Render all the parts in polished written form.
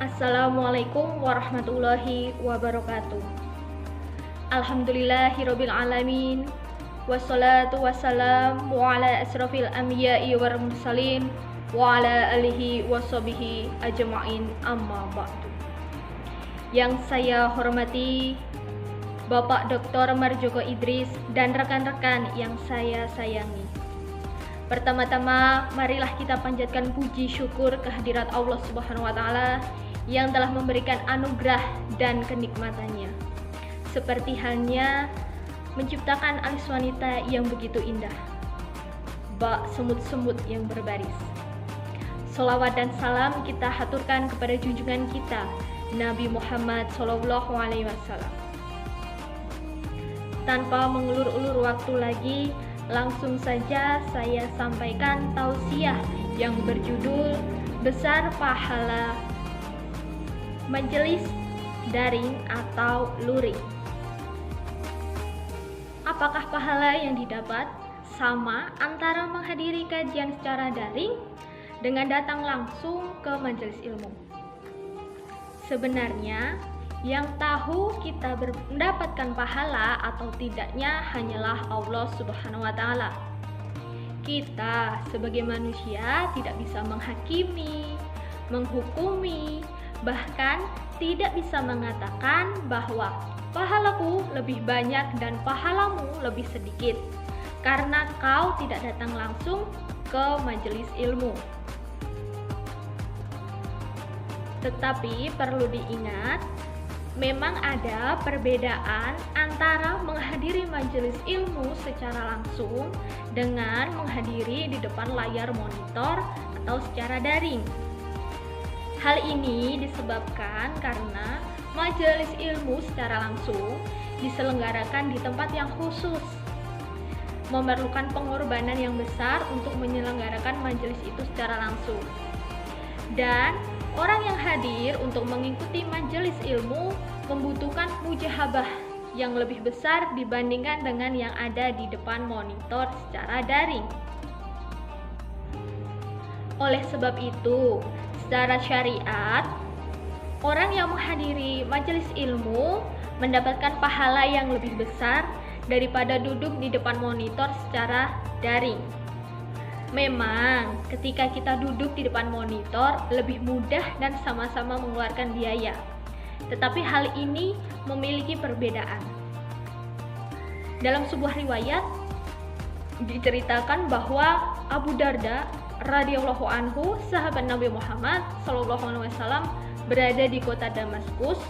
Assalamualaikum warahmatullahi wabarakatuh. Alhamdulillahirabbil alamin. Wassalatu wassalamu ala asrofil anbiya'i wal mursalin wa ala alihi washabihi ajma'in, amma ba'du. Yang saya hormati Bapak Dr. Marjoko Idris dan rekan-rekan yang saya sayangi. Pertama-tama, marilah kita panjatkan puji syukur kehadirat Allah Subhanahu wa taala yang telah memberikan anugerah dan kenikmatannya. Seperti halnya menciptakan alis wanita yang begitu indah, bak semut-semut yang berbaris. Sholawat dan salam kita haturkan kepada junjungan kita, Nabi Muhammad SAW. Tanpa mengulur-ulur waktu lagi, langsung saja saya sampaikan tausiah yang berjudul Besar Pahala Majelis Daring atau Luring. Apakah pahala yang didapat sama antara menghadiri kajian secara daring dengan datang langsung ke majelis ilmu? Sebenarnya yang tahu kita mendapatkan pahala atau tidaknya hanyalah Allah Subhanahu wa taala. Kita sebagai manusia tidak bisa menghakimi, menghukumi, bahkan tidak bisa mengatakan bahwa pahalaku lebih banyak dan pahalamu lebih sedikit karena kau tidak datang langsung ke majelis ilmu. Tetapi perlu diingat, memang ada perbedaan antara menghadiri majelis ilmu secara langsung dengan menghadiri di depan layar monitor atau secara daring. Hal ini disebabkan karena majelis ilmu secara langsung diselenggarakan di tempat yang khusus, memerlukan pengorbanan yang besar untuk menyelenggarakan majelis itu secara langsung. Dan orang yang hadir untuk mengikuti majelis ilmu membutuhkan mujahabah yang lebih besar dibandingkan dengan yang ada di depan monitor secara daring. Oleh sebab itu, secara syariat, orang yang menghadiri majelis ilmu mendapatkan pahala yang lebih besar daripada duduk di depan monitor secara daring. Memang, ketika kita duduk di depan monitor lebih mudah dan sama-sama mengeluarkan biaya. Tetapi hal ini memiliki perbedaan. Dalam sebuah riwayat diceritakan bahwa Abu Darda radhiyallahu anhu, sahabat Nabi Muhammad SAW, berada di kota Damaskus,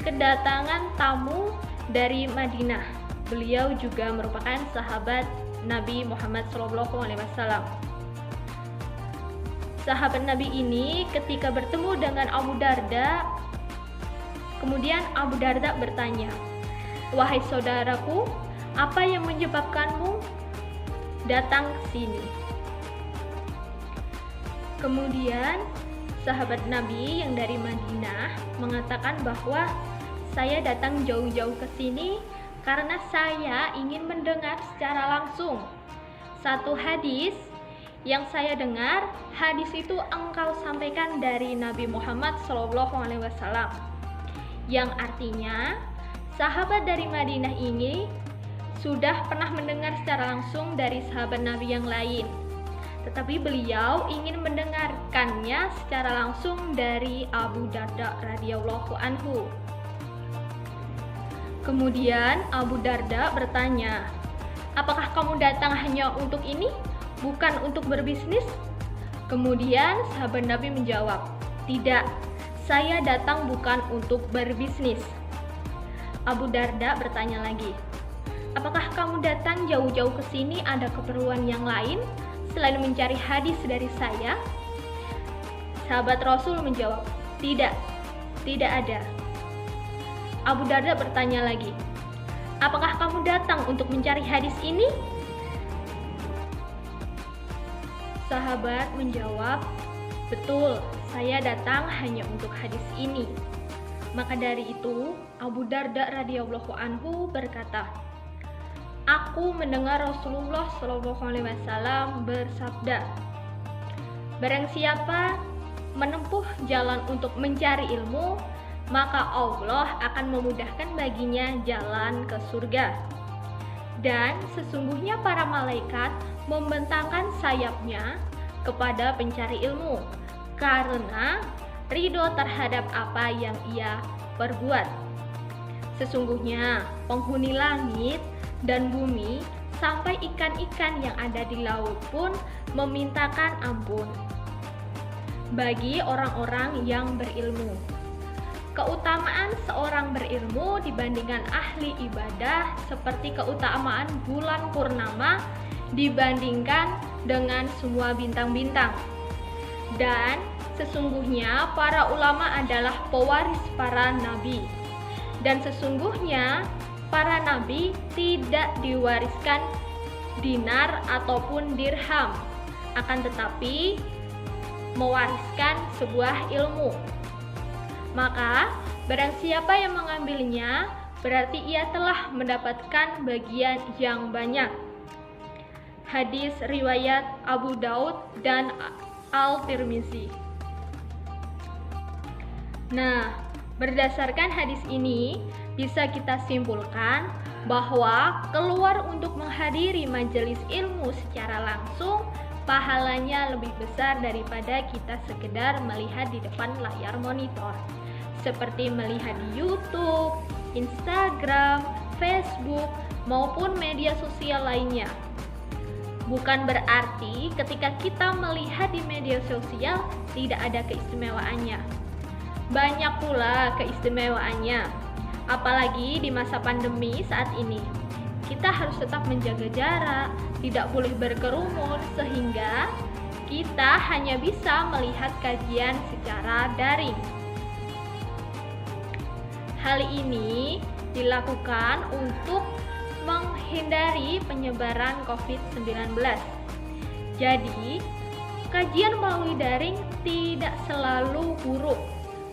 kedatangan tamu dari Madinah. Beliau juga merupakan sahabat Nabi Muhammad SAW. Sahabat Nabi ini ketika bertemu dengan Abu Darda, kemudian Abu Darda bertanya, "Wahai saudaraku, apa yang menyebabkanmu datang ke sini?" Kemudian sahabat Nabi yang dari Madinah mengatakan bahwa saya datang jauh-jauh ke sini karena saya ingin mendengar secara langsung satu hadis yang saya dengar. Hadis itu engkau sampaikan dari Nabi Muhammad SAW, yang artinya sahabat dari Madinah ini sudah pernah mendengar secara langsung dari sahabat Nabi yang lain, tetapi beliau ingin mendengarkannya secara langsung dari Abu Darda radhiyallahu anhu. Kemudian Abu Darda bertanya, "Apakah kamu datang hanya untuk ini, bukan untuk berbisnis?" Kemudian sahabat Nabi menjawab, "Tidak, saya datang bukan untuk berbisnis." Abu Darda bertanya lagi, "Apakah kamu datang jauh-jauh ke sini ada keperluan yang lain selain mencari hadis dari saya?" Sahabat Rasul menjawab, "Tidak, tidak ada." Abu Darda bertanya lagi, "Apakah kamu datang untuk mencari hadis ini?" Sahabat menjawab, "Betul, saya datang hanya untuk hadis ini." Maka dari itu, Abu Darda radhiyallahu anhu berkata, "Aku mendengar Rasulullah SAW bersabda, barang siapa menempuh jalan untuk mencari ilmu, maka Allah akan memudahkan baginya jalan ke surga. Dan sesungguhnya para malaikat membentangkan sayapnya kepada pencari ilmu, karena ridho terhadap apa yang ia perbuat. Sesungguhnya penghuni langit dan bumi sampai ikan-ikan yang ada di laut pun memintakan ampun bagi orang-orang yang berilmu. Keutamaan seorang berilmu dibandingkan ahli ibadah seperti keutamaan bulan purnama dibandingkan dengan semua bintang-bintang. Dan sesungguhnya para ulama adalah pewaris para nabi. Dan sesungguhnya para nabi tidak diwariskan dinar ataupun dirham, akan tetapi mewariskan sebuah ilmu. Maka barang siapa yang mengambilnya, berarti ia telah mendapatkan bagian yang banyak. Hadis riwayat Abu Daud dan Al-Tirmizi. Nah, berdasarkan hadis ini bisa kita simpulkan bahwa keluar untuk menghadiri majelis ilmu secara langsung pahalanya lebih besar daripada kita sekedar melihat di depan layar monitor, seperti melihat di YouTube, Instagram, Facebook, maupun media sosial lainnya. Bukan berarti ketika kita melihat di media sosial tidak ada keistimewaannya. Banyak pula keistimewaannya, apalagi di masa pandemi saat ini. Kita harus tetap menjaga jarak, tidak boleh berkerumun, sehingga kita hanya bisa melihat kajian secara daring. Hal ini dilakukan untuk menghindari penyebaran COVID-19. Jadi, kajian melalui daring tidak selalu buruk,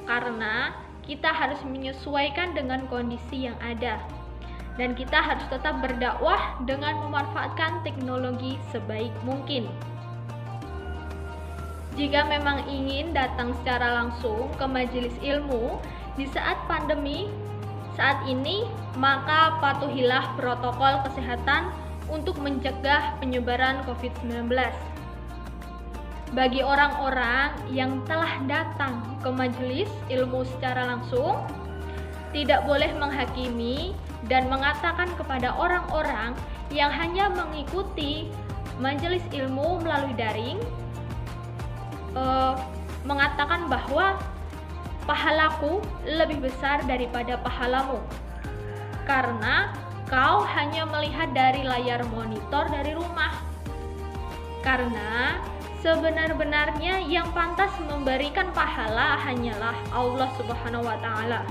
karena kita harus menyesuaikan dengan kondisi yang ada. Dan kita harus tetap berdakwah dengan memanfaatkan teknologi sebaik mungkin. Jika memang ingin datang secara langsung ke majelis ilmu di saat pandemi saat ini, maka patuhilah protokol kesehatan untuk mencegah penyebaran COVID-19. Bagi orang-orang yang telah datang ke majelis ilmu secara langsung, tidak boleh menghakimi dan mengatakan kepada orang-orang yang hanya mengikuti majelis ilmu melalui daring, mengatakan bahwa pahalaku lebih besar daripada pahalamu, karena kau hanya melihat dari layar monitor dari rumah. Karena sebenar-benarnya yang pantas memberikan pahala hanyalah Allah Subhanahu wa Ta'ala.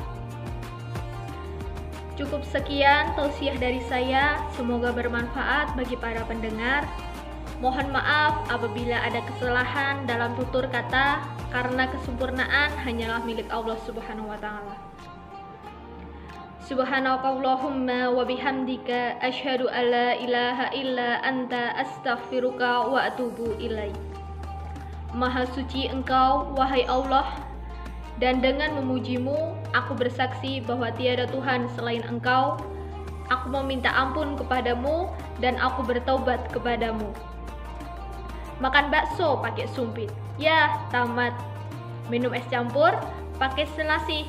Cukup sekian tausiah dari saya, semoga bermanfaat bagi para pendengar. Mohon maaf apabila ada kesalahan dalam tutur kata, karena kesempurnaan hanyalah milik Allah Subhanahu wa Ta'ala. Subhanakallahumma wa bihamdika asyhadu an la ilaha illa anta astaghfiruka wa atubu ilaik. Maha suci Engkau, wahai Allah, dan dengan memujimu, aku bersaksi bahwa tiada Tuhan selain Engkau. Aku meminta ampun kepadamu dan aku bertaubat kepadamu. Makan bakso pakai sumpit, ya tamat. Minum es campur pakai selasih.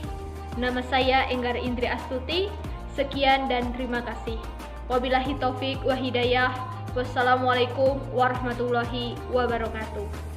Nama saya Enggar Indri Astuti. Sekian dan terima kasih. Wabillahi taufik wa hidayah. Wassalamualaikum warahmatullahi wabarakatuh.